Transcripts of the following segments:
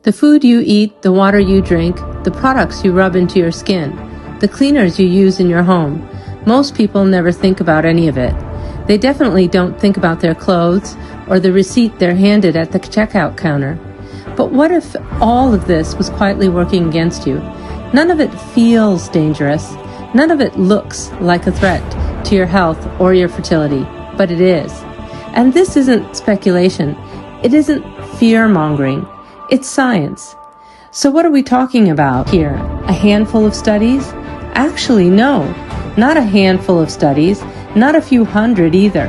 The food you eat, the water you drink, the products you rub into your skin, the cleaners you use in your home. Most people never think about any of it. They definitely don't think about their clothes or the receipt they're handed at the checkout counter. But what if all of this was quietly working against you? None of it feels dangerous. None of it looks like a threat to your health or your fertility, but it is. And this isn't speculation. It isn't fear-mongering. It's science. So what are we talking about here? A handful of studies? Actually, no. Not a handful of studies, not a few hundred either.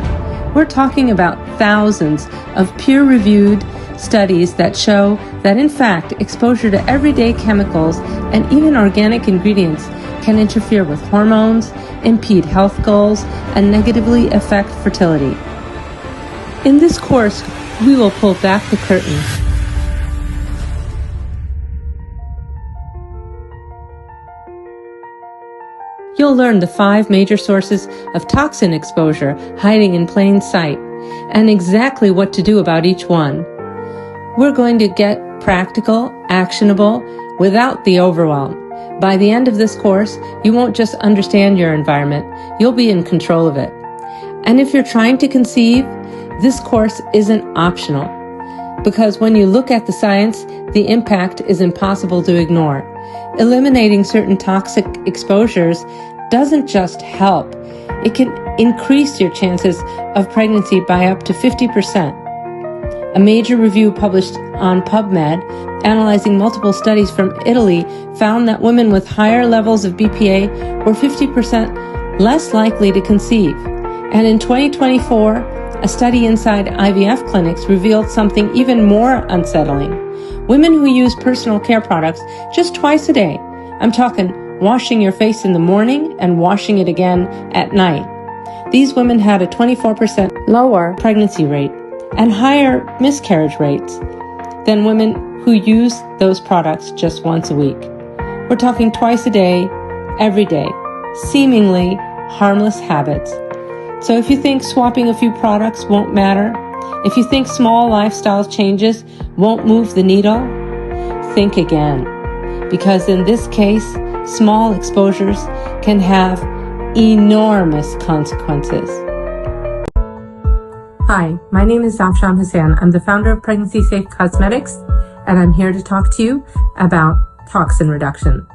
We're talking about thousands of peer-reviewed studies that show that in fact exposure to everyday chemicals and even organic ingredients can interfere with hormones, impede health goals, and negatively affect fertility. In this course, we will pull back the curtain. You'll learn the 5 major sources of toxin exposure hiding in plain sight, and exactly what to do about each one. We're going to get practical, actionable, without the overwhelm. By the end of this course, you won't just understand your environment, you'll be in control of it. And if you're trying to conceive, this course isn't optional, because when you look at the science, the impact is impossible to ignore. Eliminating certain toxic exposures doesn't just help, it can increase your chances of pregnancy by up to 50%. A major review published on PubMed, analyzing multiple studies from Italy, found that women with higher levels of BPA were 50% less likely to conceive. And in 2024, a study inside IVF clinics revealed something even more unsettling. Women who use personal care products just twice a day, I'm talking washing your face in the morning and washing it again at night. These women had a 24% lower pregnancy rate and higher miscarriage rates than women who use those products just once a week. We're talking twice a day, every day, seemingly harmless habits. So if you think swapping a few products won't matter, if you think small lifestyle changes won't move the needle, think again. Because in this case, small exposures can have enormous consequences. Hi, my name is Afshan Hussain. I'm the founder of Pregnancy Safe Cosmetics, and I'm here to talk to you about toxin reduction.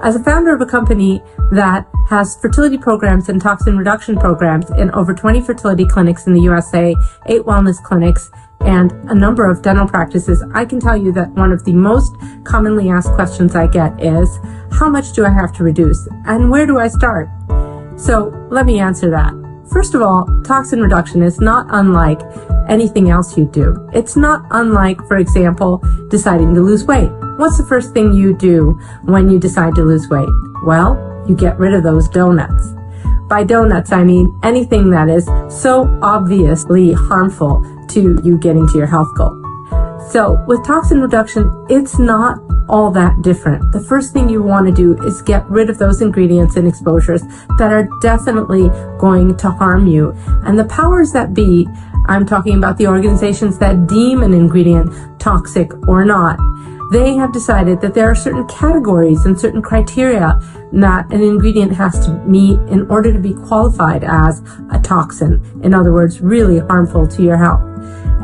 As a founder of a company that has fertility programs and toxin reduction programs in over 20 fertility clinics in the USA, 8 wellness clinics, and a number of dental practices, I can tell you that one of the most commonly asked questions I get is, how much do I have to reduce? And where do I start? So let me answer that. First of all, toxin reduction is not unlike anything else you do. It's not unlike, for example, deciding to lose weight. What's the first thing you do when you decide to lose weight? Well, you get rid of those donuts. By donuts, I mean anything that is so obviously harmful to you getting to your health goal. So with toxin reduction, it's not all that different. The first thing you want to do is get rid of those ingredients and exposures that are definitely going to harm you. And the powers that be, I'm talking about the organizations that deem an ingredient toxic or not, they have decided that there are certain categories and certain criteria that an ingredient has to meet in order to be qualified as a toxin. In other words, really harmful to your health.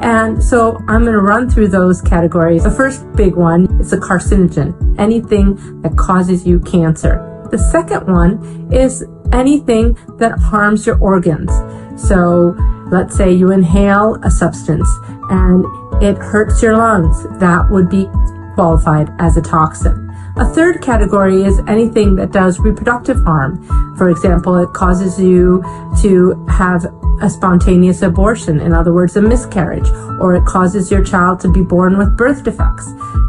And so I'm going to run through those categories. The first big one is a carcinogen, anything that causes you cancer. The second one is anything that harms your organs. So let's say you inhale a substance and it hurts your lungs. That would be qualified as a toxin. A third category is anything that does reproductive harm. For example, it causes you to have a spontaneous abortion, in other words, a miscarriage, or it causes your child to be born with birth defects.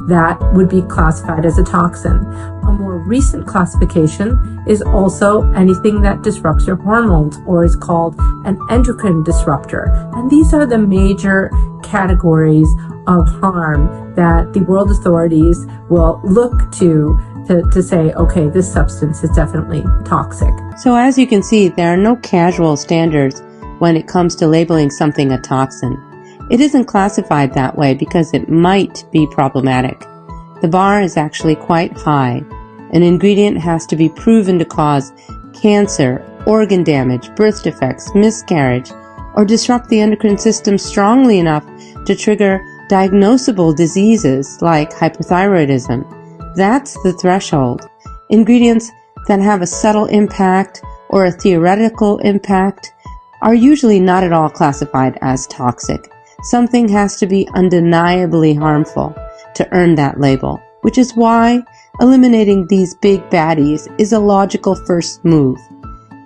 That would be classified as a toxin. A more recent classification is also anything that disrupts your hormones, or is called an endocrine disruptor. And these are the major categories of harm that the world authorities will look to say, okay, this substance is definitely toxic. So as you can see, there are no casual standards when it comes to labeling something a toxin. It isn't classified that way because it might be problematic. the bar is actually quite high. An ingredient has to be proven to cause cancer, organ damage, birth defects, miscarriage, or disrupt the endocrine system strongly enough to trigger diagnosable diseases like hypothyroidism. That's the threshold. Ingredients that have a subtle impact or a theoretical impact are usually not at all classified as toxic. Something has to be undeniably harmful to earn that label, which is why eliminating these big baddies is a logical first move.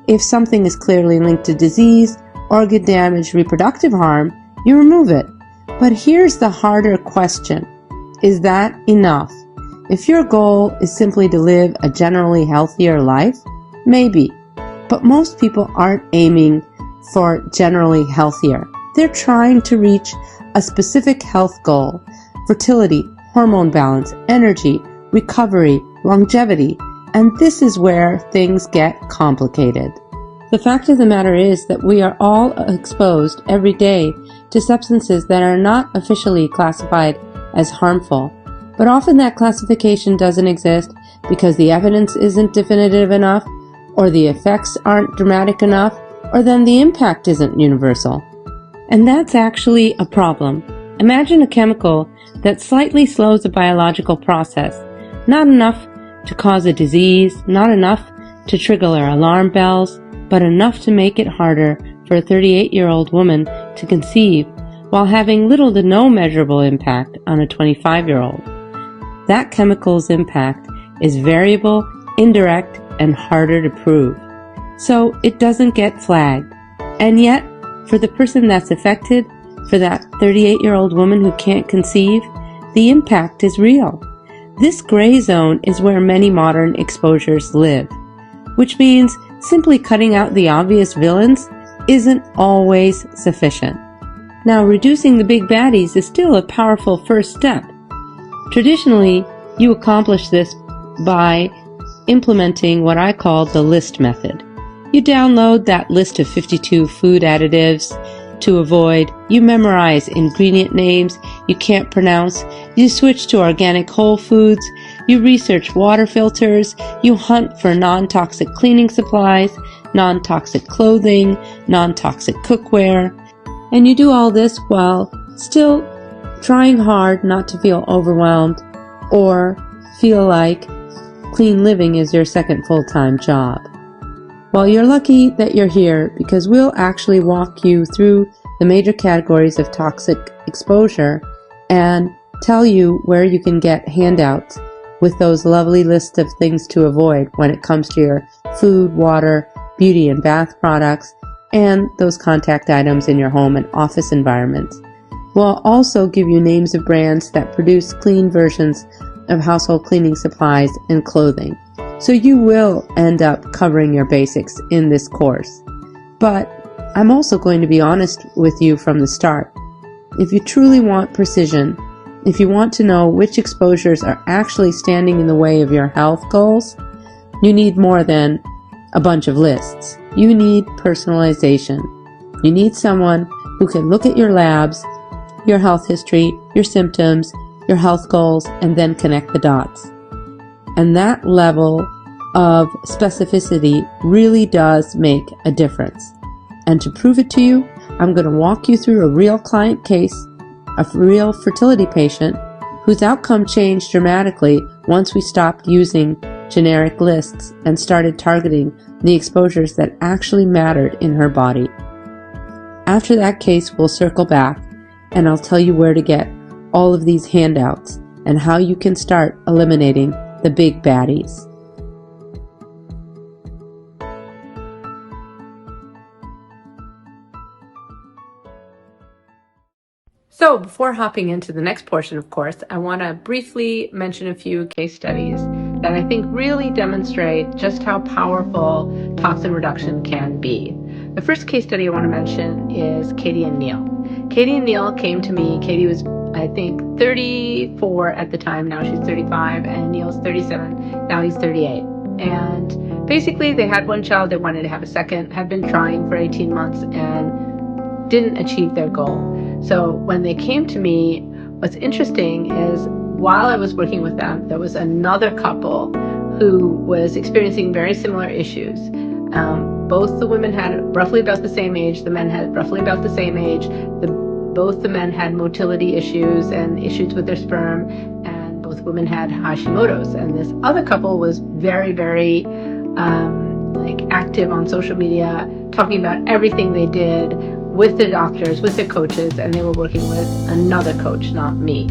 If something is clearly linked to disease, organ damage, reproductive harm, you remove it. But here's the harder question. Is that enough? If your goal is simply to live a generally healthier life, maybe. But most people aren't aiming for generally healthier. They're trying to reach a specific health goal: fertility, hormone balance, energy, recovery, longevity, and this is where things get complicated. The fact of the matter is that we are all exposed every day to substances that are not officially classified as harmful, but often that classification doesn't exist because the evidence isn't definitive enough, or the effects aren't dramatic enough, or then the impact isn't universal. And that's actually a problem. Imagine a chemical that slightly slows a biological process, not enough to cause a disease, not enough to trigger alarm bells, but enough to make it harder for a 38-year-old woman to conceive while having little to no measurable impact on a 25-year-old. That chemical's impact is variable, indirect, and harder to prove. So it doesn't get flagged. And yet, for the person that's affected, for that 38-year-old woman who can't conceive, the impact is real. This gray zone is where many modern exposures live, which means simply cutting out the obvious villains isn't always sufficient. Now, reducing the big baddies is still a powerful first step. Traditionally, you accomplish this by implementing what I call the list method. You download that list of 52 food additives to avoid, you memorize ingredient names you can't pronounce, you switch to organic whole foods, you research water filters, you hunt for non-toxic cleaning supplies, non-toxic clothing, non-toxic cookware, and you do all this while still trying hard not to feel overwhelmed or feel like clean living is your second full-time job. Well, you're lucky that you're here because we'll actually walk you through the major categories of toxic exposure and tell you where you can get handouts with those lovely lists of things to avoid when it comes to your food, water, beauty and bath products, and those contact items in your home and office environments. We'll also give you names of brands that produce clean versions of household cleaning supplies and clothing. So you will end up covering your basics in this course. But I'm also going to be honest with you from the start. If you truly want precision, if you want to know which exposures are actually standing in the way of your health goals, you need more than a bunch of lists. You need personalization. You need someone who can look at your labs, your health history, your symptoms, your health goals, and then connect the dots. And that level of specificity really does make a difference. And to prove it to you, I'm going to walk you through a real client case, a real fertility patient whose outcome changed dramatically once we stopped using generic lists and started targeting the exposures that actually mattered in her body. After that case, we'll circle back and I'll tell you where to get all of these handouts and how you can start eliminating the big baddies. So before hopping into the next portion, of course, I want to briefly mention a few case studies that I think really demonstrate just how powerful toxin reduction can be. The first case study I want to mention is Katie and Neil. Katie and Neil came to me. Katie was, I think, 34 at the time. Now she's 35, and Neil's 37. Now he's 38. And basically, they had one child. They wanted to have a second, had been trying for 18 months, and didn't achieve their goal. So when they came to me, what's interesting is while I was working with them, there was another couple who was experiencing very similar issues. Both the women had roughly about the same age, the men had roughly about the same age. Both the men had motility issues and issues with their sperm, and both women had Hashimoto's. And this other couple was very, very active on social media, talking about everything they did with their doctors, with their coaches, and they were working with another coach, not me.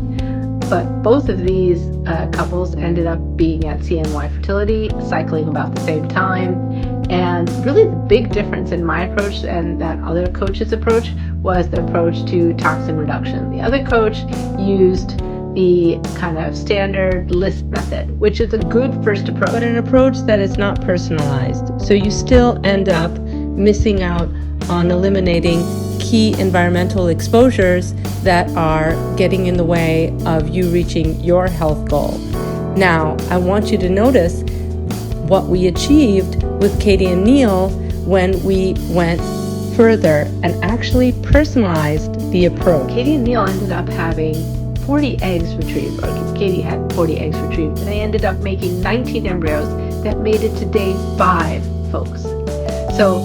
But both of these couples ended up being at CNY Fertility, cycling about the same time. And really the big difference in my approach and that other coach's approach was the approach to toxin reduction. The other coach used the kind of standard list method, which is a good first approach, but an approach that is not personalized. So you still end up missing out on eliminating key environmental exposures that are getting in the way of you reaching your health goal. Now, I want you to notice what we achieved with Katie and Neil when we went further and actually personalized the approach. Katie and Neil ended up having 40 eggs retrieved, or Katie had 40 eggs retrieved, and they ended up making 19 embryos that made it to day 5, folks. So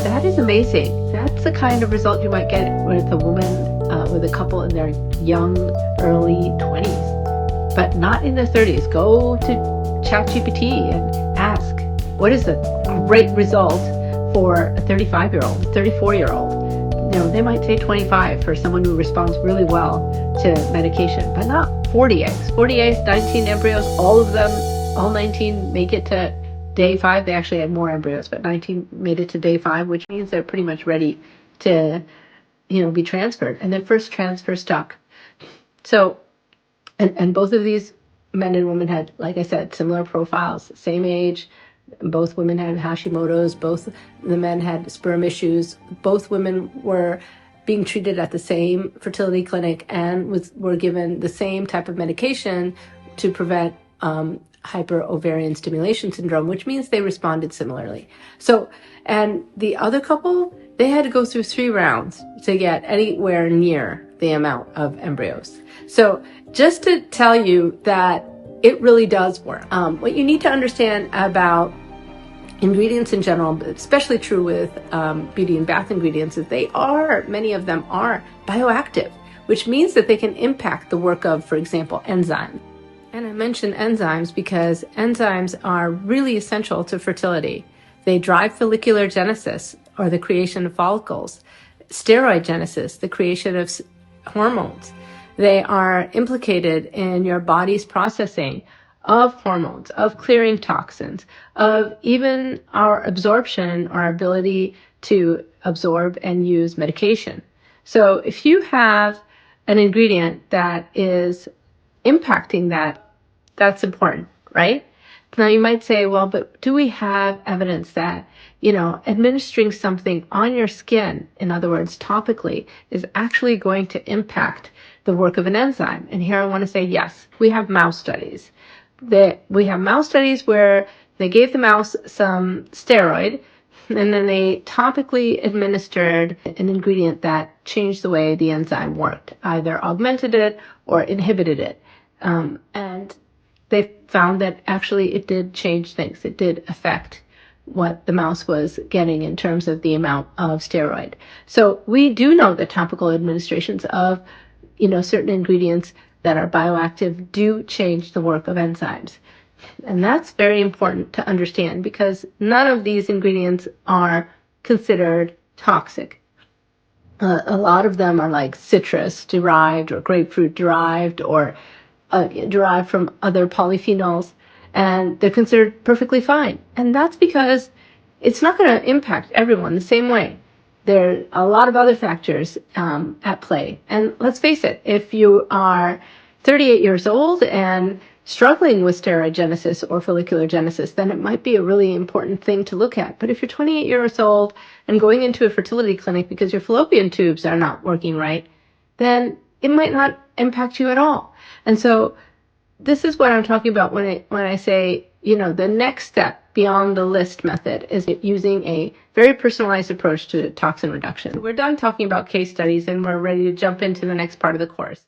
that is amazing. That's the kind of result you might get with a woman, with a couple in their young, early 20s, but not in their 30s. Go to ChatGPT and ask, what is a great result for a 35-year-old, 34-year-old? They might say 25 for someone who responds really well to medication, but not 40 eggs. 40 eggs, 19 embryos, all 19 make it to day 5. They actually had more embryos, but 19 made it to day 5, which means they're pretty much ready to, be transferred. And their first transfer stuck. So, and both of these men and women had, like I said, similar profiles, same age. Both women had Hashimoto's. Both the men had sperm issues. Both women were being treated at the same fertility clinic and were given the same type of medication to prevent hyperovarian stimulation syndrome, which means they responded similarly. So, and the other couple, they had to go through 3 rounds to get anywhere near the amount of embryos. So just to tell you that it really does work. What you need to understand about ingredients in general, but especially true with beauty and bath ingredients, is many of them are bioactive, which means that they can impact the work of, for example, enzymes. And I mention enzymes because enzymes are really essential to fertility. They drive follicular genesis, or the creation of follicles, steroid genesis, the creation of hormones. They are implicated in your body's processing of hormones, of clearing toxins, of even our absorption, our ability to absorb and use medication. So if you have an ingredient that is impacting that, that's important, right? Now you might say, well, but do we have evidence that, administering something on your skin, in other words, topically, is actually going to impact the work of an enzyme? And here I want to say, yes, we have mouse studies. We have mouse studies where they gave the mouse some steroid, and then they topically administered an ingredient that changed the way the enzyme worked, either augmented it or inhibited it. And they found that actually it did change things. It did affect what the mouse was getting in terms of the amount of steroid. So we do know that topical administrations of, certain ingredients that are bioactive do change the work of enzymes. And that's very important to understand because none of these ingredients are considered toxic. A lot of them are like citrus derived or grapefruit derived or derived from other polyphenols, and they're considered perfectly fine. And that's because it's not going to impact everyone the same way. There are a lot of other factors at play. And let's face it, if you are 38 years old and struggling with steroid genesis or follicular genesis, then it might be a really important thing to look at. But if you're 28 years old and going into a fertility clinic because your fallopian tubes are not working right, then it might not impact you at all. And so this is what I'm talking about when I say, the next step beyond the list method is using a very personalized approach to toxin reduction. We're done talking about case studies and we're ready to jump into the next part of the course.